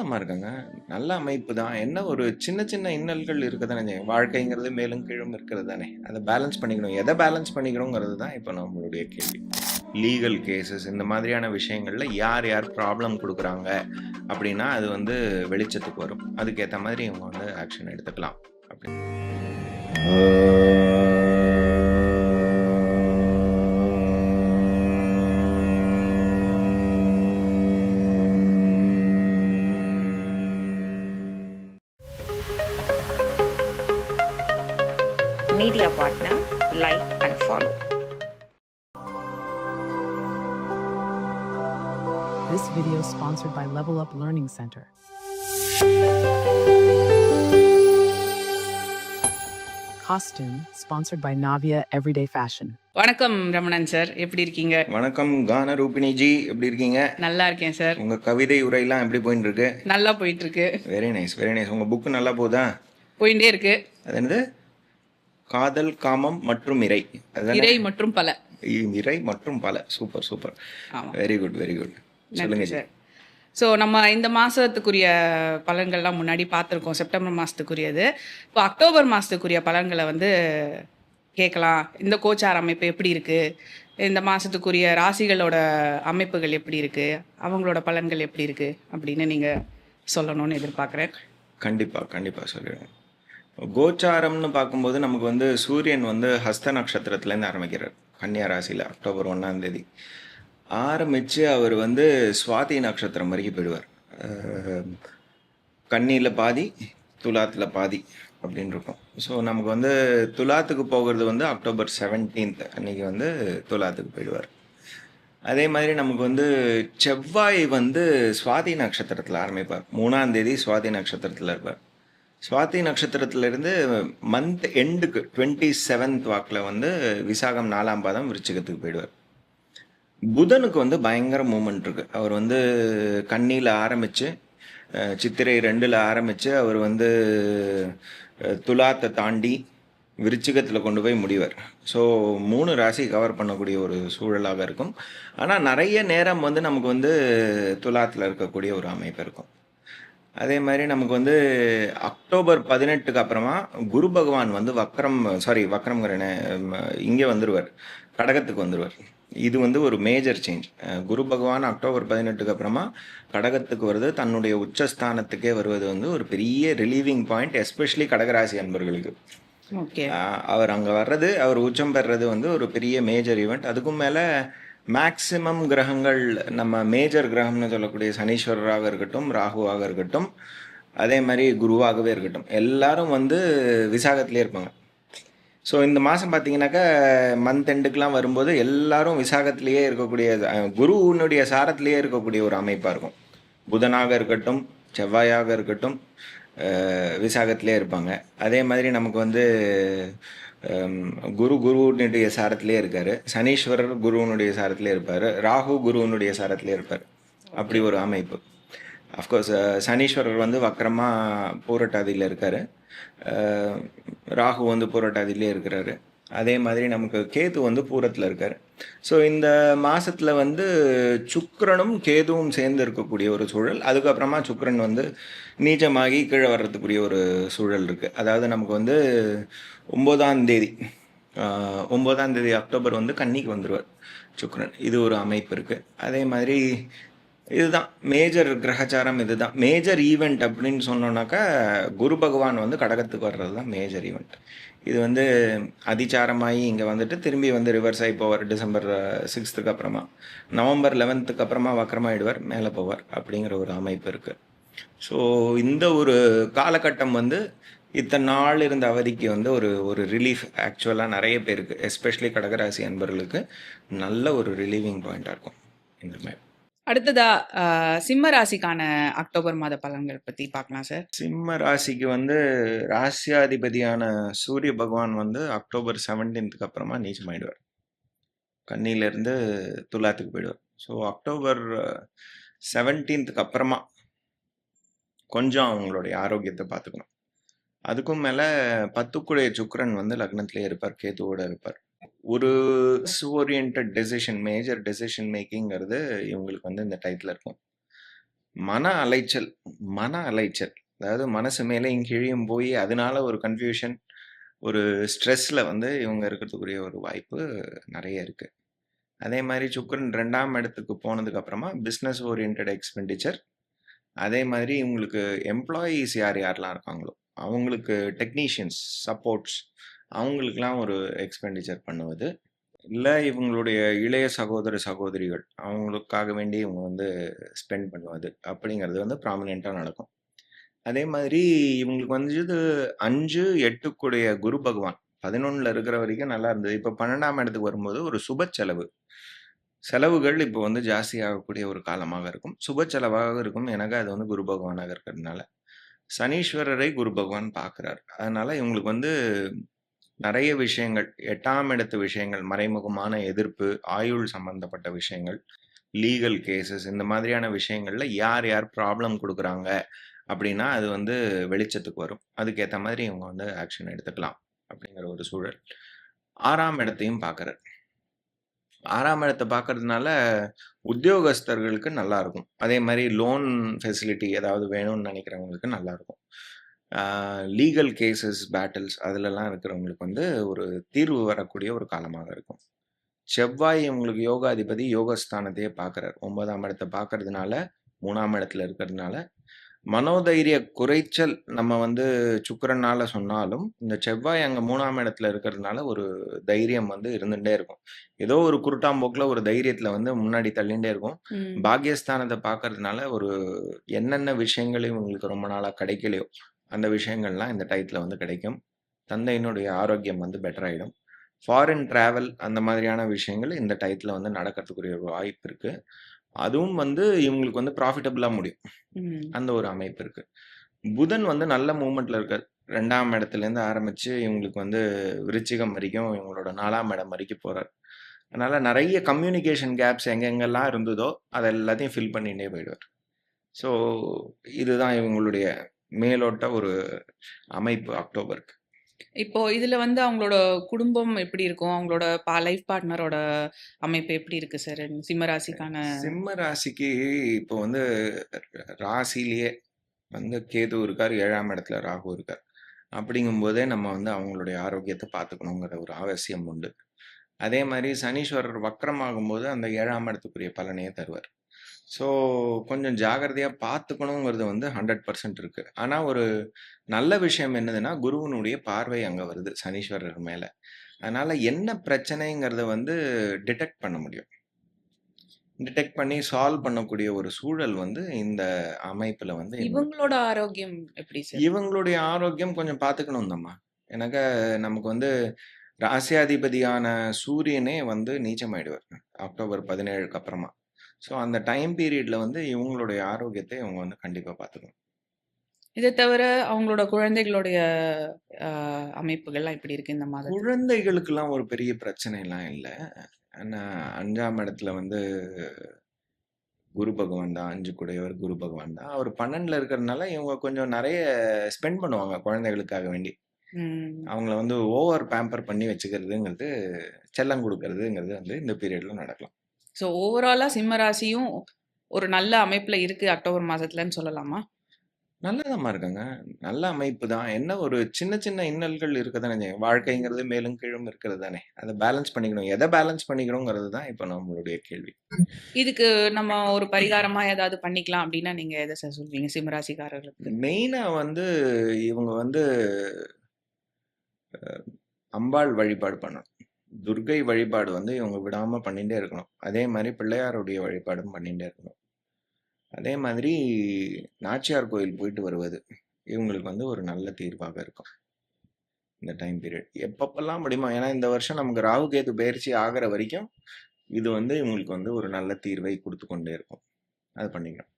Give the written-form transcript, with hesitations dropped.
தாம்மா இருக்காங்க. நல்ல அமைப்பு தான். என்ன ஒரு சின்ன சின்ன இன்னல்கள் இருக்க தானே செய்யும். வாழ்க்கைங்கிறது மேலும் கீழும் இருக்கிறது தானே. அத பேலன்ஸ் பண்ணிக்கணும். எத பேலன்ஸ் பண்ணிக்கணுங்கிறது தான் இப்ப நம்மளுடைய கேள்வி. லீகல் கேஸஸ் இந்த மாதிரியான விஷயங்கள்ல யார் யார் ப்ராப்ளம் குடுக்குறாங்க அப்படின்னா, அது வந்து வெளிச்சத்துக்கு வரும். அதுக்கேத்த மாதிரி இவங்க வந்து ஆக்ஷன் எடுத்துக்கலாம். அப்படி. Media partner, like and follow. This video is sponsored by Level Up Learning Center. Costume sponsored by Navia Everyday Fashion. வணக்கம் ரமணன் சார், எப்படி இருக்கீங்க? வணக்கம் கான ரூபினிஜி, எப்படி இருக்கீங்க? நல்லா இருக்கேன் சார். உங்க கவிதை உரையெல்லாம் எப்படி போயிட்டு இருக்கு? நல்லா போயிட்டு இருக்கு. Very nice, very nice. உங்க புக் நல்லா போகுதா? போயிட்டே இருக்கு. அது என்னது? காதல், காமம் மற்றும் இறை. இறை மற்றும் பல. இறை மற்றும் பல. Super super. ஆமா. Very good, very good. சொல்லுங்க சார். ஸோ நம்ம இந்த மாதத்துக்குரிய பலன்கள்லாம் முன்னாடி பார்த்துருக்கோம், செப்டம்பர் மாதத்துக்குரியது. இப்போ அக்டோபர் மாதத்துக்குரிய பலன்களை வந்து கேட்கலாம். இந்த கோச்சார் அமைப்பு எப்படி இருக்குது, இந்த மாதத்துக்குரிய ராசிகளோட அமைப்புகள் எப்படி இருக்குது, அவங்களோட பலன்கள் எப்படி இருக்குது அப்படின்னு நீங்கள் சொல்லணும்னு எதிர்பார்க்குறேன். கண்டிப்பாக கண்டிப்பாக சொல்லிடுறேன். கோச்சாரம்னு பார்க்கும்போது நமக்கு வந்து சூரியன் வந்து ஹஸ்த நட்சத்திரத்துலேருந்து ஆரம்பிக்கிறார். கன்னியா ராசியில் அக்டோபர் 1 ஆரம்பித்து அவர் வந்து சுவாதி நட்சத்திரம் வரைக்கும் போயிடுவார். கன்னியில் பாதி, துலாத்தில் பாதி அப்படின்னு இருக்கும். ஸோ நமக்கு வந்து துலாத்துக்கு போகிறது வந்து அக்டோபர் 17 அன்றைக்கி வந்து துலாத்துக்கு போயிடுவார். அதே மாதிரி நமக்கு வந்து செவ்வாய் வந்து சுவாதி நட்சத்திரத்தில் ஆரம்பிப்பார். 3 சுவாதி நட்சத்திரத்தில் இருப்பார். சுவாதி நட்சத்திரத்திலிருந்து மந்த் எண்டுக்கு 27th வாக்கில் வந்து விசாகம் 4ஆம் பாதம் விருச்சிகத்துக்கு போயிடுவார். புதனுக்கு வந்து பயங்கர மூமெண்ட் இருக்குது. அவர் வந்து கன்னியில் ஆரம்பித்து சித்திரை 2 ஆரம்பித்து அவர் வந்து துலாத்தை தாண்டி விருச்சிகத்தில் கொண்டு போய் முடிவார். ஸோ 3 ராசி கவர் பண்ணக்கூடிய ஒரு சூழலாக இருக்கும். ஆனால் நிறைய நேரம் வந்து நமக்கு வந்து துலாத்தில் இருக்கக்கூடிய ஒரு அமைப்பு இருக்கும். அதே மாதிரி நமக்கு வந்து அக்டோபர் 18க்கு அப்புறமா குரு பகவான் வந்து வக்ரம்ங்கிறனே இங்கே வந்துடுவார், கடகத்துக்கு வந்துடுவார். இது வந்து ஒரு மேஜர் சேஞ்ச். குரு பகவான் அக்டோபர் 18க்கு அப்புறமா கடகத்துக்கு வருது, தன்னுடைய உச்சஸ்தானத்துக்கே வருவது வந்து ஒரு பெரிய ரிலீவிங் பாயிண்ட், எஸ்பெஷலி கடகராசி அன்பர்களுக்கு. ஓகே. அவர் அங்கே வர்றது, அவர் உச்சம் பெறுறது வந்து ஒரு பெரிய மேஜர் ஈவெண்ட். அதுக்கும் மேலே மேக்சிமம் கிரகங்கள், நம்ம மேஜர் கிரகம்னு சொல்லக்கூடிய சனீஸ்வரராக இருக்கட்டும், ராகுவாக இருக்கட்டும், அதே மாதிரி குருவாகவே இருக்கட்டும், எல்லாரும் வந்து விசாகத்திலே இருப்பாங்க. ஸோ இந்த மாதம் பார்த்தீங்கன்னாக்கா மந்த் எண்டுக்கெலாம் வரும்போது எல்லாரும் விசாகத்திலேயே இருக்கக்கூடிய, குருவினுடைய சாரத்திலேயே இருக்கக்கூடிய ஒரு அமைப்பாக இருக்கும். புதனாக இருக்கட்டும், செவ்வாயாக இருக்கட்டும், விசாகத்திலே இருப்பாங்க. அதே மாதிரி நமக்கு வந்து குருவனுடைய சாரத்திலே இருக்கார், சனீஸ்வரர் குருவனுடைய சாரத்திலே இருப்பார், ராகு குருவனுடைய சாரத்திலே இருப்பார். அப்படி ஒரு அமைப்பு. அஃப்கோர்ஸ் சனீஸ்வரர் வந்து வக்கரமாக பூரட்டாதியில் இருக்கார், ராகு வந்து பூரட்டாதியிலே இருக்கிறாரு. அதே மாதிரி நமக்கு கேது வந்து பூரத்தில் இருக்கார். ஸோ இந்த மாதத்தில் வந்து சுக்கிரனும் கேதுவும் சேர்ந்து இருக்கக்கூடிய ஒரு சூழல். அதுக்கப்புறமா சுக்கிரன் வந்து நீச்சமாகி கீழே வர்றதுக்குரிய ஒரு சூழல் இருக்குது. அதாவது நமக்கு வந்து 9ஆம் தேதி அக்டோபர் வந்து கன்னிக்கு வந்துடுவார் சுக்கிரன். இது ஒரு அமைப்பு இருக்குது. அதே மாதிரி இதுதான் மேஜர் கிரகச்சாரம். இதுதான் மேஜர் ஈவெண்ட் அப்படின்னு சொன்னோன்னாக்கா குரு பகவான் வந்து கடகத்துக்கு வர்றது தான் மேஜர் ஈவெண்ட். இது வந்து அதிச்சாரமாகி இங்கே வந்துட்டு திரும்பி வந்து ரிவர்ஸ் ஆகி போவார். டிசம்பர் 6க்கு அப்புறமா, நவம்பர் 11க்கு அப்புறமா வக்கரமாயிடுவார், மேலே போவார். அப்படிங்கிற ஒரு அமைப்பு இருக்குது. ஸோ இந்த ஒரு காலகட்டம் வந்து இத்தனை நாள் இருந்த அவதிக்கு வந்து ஒரு ரிலீஃப் ஆக்சுவலாக நிறைய பேருக்கு, எஸ்பெஷலி கடகராசி அன்பர்களுக்கு நல்ல ஒரு ரிலீவிங் பாயிண்டாக இருக்கும் இந்த மாதிரி. அடுத்ததா சிம்ம ராசிக்கான அக்டோபர் மாத பலன்கள் பற்றி பார்க்கலாம் சார். சிம்ம ராசிக்கு வந்து ராசியாதிபதியான சூரிய பகவான் வந்து அக்டோபர் 17க்கு அப்புறமா நீச்சமாயிடுவார், கன்னியிலேருந்து துலாத்துக்கு போயிடுவார். ஸோ அக்டோபர் 17க்கு அப்புறமா கொஞ்சம் அவங்களுடைய ஆரோக்கியத்தை பார்த்துக்கணும். அதுக்கும் மேலே 10க்குடைய சுக்கிரன் வந்து லக்னத்திலே இருப்பார், கேதுவோட இருப்பார். ஒரு ஓரியன்ட் டெசிஷன், மேஜர் டெசிஷன் மேக்கிங்கிறது இவங்களுக்கு வந்து இந்த டைத்தில் இருக்கும். மன அலைச்சல் மன அலைச்சல். அதாவது மனசு மேலேயும் கீழயும் போய், அதனால ஒரு கன்ஃப்யூஷன், ஒரு ஸ்ட்ரெஸ்ல வந்து இவங்க இருக்கிறதுக்குரிய ஒரு வாய்ப்பு நெறைய இருக்கு. அதே மாரி சுக்கிரன் 2ஆம் இடத்துக்கு போனதுக்கு அப்புறமா பிசினஸ் ஓரியன்டட் எக்ஸ்பெண்டிச்சர். அதே மாதிரி இவங்களுக்கு எம்ப்ளாயீஸ் யார் யாரெல்லாம் இருக்காங்களோ, அவங்களுக்கு டெக்னீஷியன்ஸ், சப்போர்ட்ஸ் அவங்களுக்கெல்லாம் ஒரு எக்ஸ்பெண்டிச்சர் பண்ணுவது. இல்ல இவங்களுடைய இளைய சகோதர, சகோதரிகள் அவங்களுக்காக வேண்டி இவங்க வந்து ஸ்பெண்ட் பண்ணுவது. அப்படிங்கிறது வந்து ப்ராமினென்ட்டா நடக்கும். அதே மாதிரி இவங்களுக்கு வந்து 5, 8க்குடைய குரு பகவான் 11ல இருக்கிற வரைக்கும் நல்லா இருந்தது. இப்ப 12ஆம் இடத்துக்கு வரும்போது ஒரு சுப செலவு. செலவுகள் இப்போ வந்து ஜாஸ்தியாகக்கூடிய ஒரு காலமாக இருக்கும். சுப செலவாக இருக்கும். எனக்கு அது வந்து குரு பகவானாக இருக்கிறதுனால. சனீஸ்வரரை குரு பகவான் பார்க்கிறார். அதனால இவங்களுக்கு வந்து நெறைய விஷயங்கள், 8ஆம் இடத்து விஷயங்கள், மறைமுகமான எதிர்ப்பு, ஆயுள் சம்பந்தப்பட்ட விஷயங்கள், லீகல் கேஸஸ் இந்த மாதிரியான விஷயங்கள்ல யார் யார் ப்ராப்ளம் குடுக்குறாங்க அப்படின்னா, அது வந்து வெளிச்சத்துக்கு வரும். அதுக்கேத்த மாதிரி இவங்க வந்து ஆக்ஷன் எடுத்துக்கலாம். அப்படிங்கிற ஒரு சூழல். 6ஆம் இடத்தையும் பார்க்கிறார். 6ஆம் இடத்த பார்க்கறதுனால உத்தியோகஸ்தர்களுக்கு நல்லா இருக்கும். அதே மாரி லோன் ஃபெசிலிட்டி ஏதாவது வேணும்னு நினைக்கிறவங்களுக்கு நல்லா இருக்கும். லீகல் கேஸஸ், பேட்டில்ஸ் அதுலலாம் இருக்கிறவங்களுக்கு வந்து ஒரு தீர்வு வரக்கூடிய ஒரு காலமாக இருக்கும். செவ்வாய் உங்களுக்கு யோகாதிபதி யோகஸ்தானத்தையே பார்க்குறார். 9ஆம் இடத்த பார்க்கறதுனால, 3ஆம் இடத்துல இருக்கிறதுனால, மனோதைரிய குறைச்சல் நம்ம வந்து சுக்கிரனால சொன்னாலும், இந்த செவ்வாய் அங்க 3ஆம் இடத்துல இருக்கிறதுனால ஒரு தைரியம் வந்து இருந்துட்டே இருக்கும். ஏதோ ஒரு குருட்டாம்போக்குல ஒரு தைரியத்துல வந்து முன்னாடி தள்ளிண்டே இருக்கும். ம். பாக்கியஸ்தானத்த பார்க்கறதுனால ஒரு என்னென்ன விஷயங்கள் இவங்களுக்கு ரொம்ப நாளா கிடைக்கலையோ, அந்த விஷயங்கள்லாம் இந்த டயத்துல வந்து கிடைக்கும். தந்தையினுடைய ஆரோக்கியம் வந்து பெட்டர் ஆயிடும். ஃபாரின் டிராவல் அந்த மாதிரியான விஷயங்கள் இந்த டயத்துல வந்து நடக்கிறதுக்குரிய ஒரு வாய்ப்பு இருக்கு. அதுவும் வந்து இவங்களுக்கு வந்து ப்ராஃபிட்டபிளா முடியும். ம். அந்த ஒரு அமைப்பு இருக்கு. புதன் வந்து நல்ல மூவ்மெண்ட்ல இருக்காரு. 2ஆம் இடத்துலேருந்து ஆரம்பிச்சு இவங்களுக்கு வந்து விருச்சிகம் வரைக்கும் இவங்களோட 4ஆம் இடம் வரைக்கும் போறார். அதனால நெறைய கம்யூனிகேஷன் கேப்ஸ் எங்கெங்கெல்லாம் இருந்ததோ, அத எல்லாத்தையும் ஃபில் பண்ணிட்டே போயிடுவார். ஸோ இதுதான் இவங்களுடைய மேலோட்ட ஒரு அமைப்பு அக்டோபருக்கு. இப்போ இதுல வந்து அவங்களோட குடும்பம் எப்படி இருக்கும்? அவங்களோட லைஃப் பார்ட்னரோட அமைப்பு எப்படி இருக்கு சார்? சிம்ம ராசிக்கான சிம்ம ராசிக்கு இப்போ வந்து ராசியிலேயே வந்து கேது இருக்கார், 7ஆம் இடத்துல ராகு இருக்கார். அப்படிங்கும்போதே நம்ம வந்து அவங்களுடைய ஆரோக்கியத்த பார்த்துக்கணுங்கிற ஒரு அவசியம் உண்டு. அதே மாரி சனீஸ்வரர் வக்ரமாகும்போது அந்த 7ஆம் இடத்துக்குரிய பலனையே தருவார். ஸோ கொஞ்சம் ஜாக்கிரதையா பார்த்துக்கணுங்கிறது வந்து 100% இருக்கு. ஆனா ஒரு நல்ல விஷயம் என்னதுன்னா, குருவினுடைய பார்வை அங்க வருது சனீஸ்வரர் மேல. அதனால என்ன பிரச்சனைங்கிறத வந்து டிடெக்ட் பண்ண முடியும். டிடெக்ட் பண்ணி சால்வ் பண்ணக்கூடிய ஒரு சூழல் வந்து இந்த அமைப்புல வந்து இவங்களோட ஆரோக்கியம் எப்படி சார்? இவங்களுடைய ஆரோக்கியம் கொஞ்சம் பார்த்துக்கணும் தாம்மா. ஏன்னாக்கா நமக்கு வந்து ராசியாதிபதியான சூரியனே வந்து நீச்சமாயிடுவார். அக்டோபர் 17க்கு அப்புறமா. ஸோ அந்த டைம் பீரியட்ல வந்து இவங்களுடைய ஆரோக்கியத்தை இவங்க வந்து கண்டிப்பா பார்த்துக்கணும். இத தவிர அவங்களோட குழந்தைகளுடைய அ அமைப்புகள்லாம் எப்படி இருக்கு இந்த மாதத்துல? குழந்தைகளுக்கெல்லாம் ஒரு பெரிய பிரச்சனைலாம் இல்ல. ஆனா 5ஆம் இடத்துல வந்து குரு பகவான் தான். 5 கூடையவர் குரு பகவான் தான். அவர் 12ல இருக்கிறதுனால இவங்க கொஞ்சம் நெறைய ஸ்பெண்ட் பண்ணுவாங்க குழந்தைகளுக்காக வேண்டி. ம். அவங்கள வந்து ஓவர் பேம்பர் பண்ணி வச்சுக்கிறதுங்கிறது, செல்லம் குடுக்கறதுங்கிறது வந்து இந்த பீரியட்ல நடக்கலாம். ஸோ ஓவராலா சிம்ம ராசியும் ஒரு நல்ல அமைப்புல இருக்கு அக்டோபர் மாசத்துலன்னு சொல்லலாமா? நல்லாதாம்மா இருக்காங்க. நல்ல அமைப்பு தான். என்ன ஒரு சின்ன சின்ன இன்னல்கள் இருக்க தானே செய்யும். வாழ்க்கைங்கிறது மேலும் கீழும் இருக்கிறது தானே. அத பேலன்ஸ் பண்ணிக்கணும். எத பேலன்ஸ் பண்ணிக்கணுங்கிறது தான் இப்ப நம்மளுடைய கேள்வி. இதுக்கு நம்ம ஒரு பரிகாரமா ஏதாவது பண்ணிக்கலாம் அப்டின்னா, நீங்க எத சார் சொல்வீங்க சிம்ம ராசிக்காரர்களுக்கு? மெயினா வந்து இவங்க வந்து அம்பாள் வழிபாடு பண்ணணும். துர்க்கை வழிபாடு வந்து இவங்க விடாம பண்ணிட்டே இருக்கணும். அதே மாரி பிள்ளையாருடைய வழிபாடும் பண்ணிட்டே இருக்கணும். அதே மாதிரி நாச்சியார் கோயில் போயிட்டு வருவது, இவங்களுக்கு வந்து ஒரு நல்ல தீர்வாக இருக்கும். இந்த டைம் பீரியட். எப்பப்பலாம் முடியுமோ ஏன்னா இந்த வருஷம் நமக்கு ராகு கேது பெயர்ச்சி ஆகுற வரைக்கும், இது வந்து இவங்களுக்கு வந்து ஒரு நல்ல தீர்வை குடுத்து கொண்டே இருக்கும். அது பண்ணிக்கலாம்.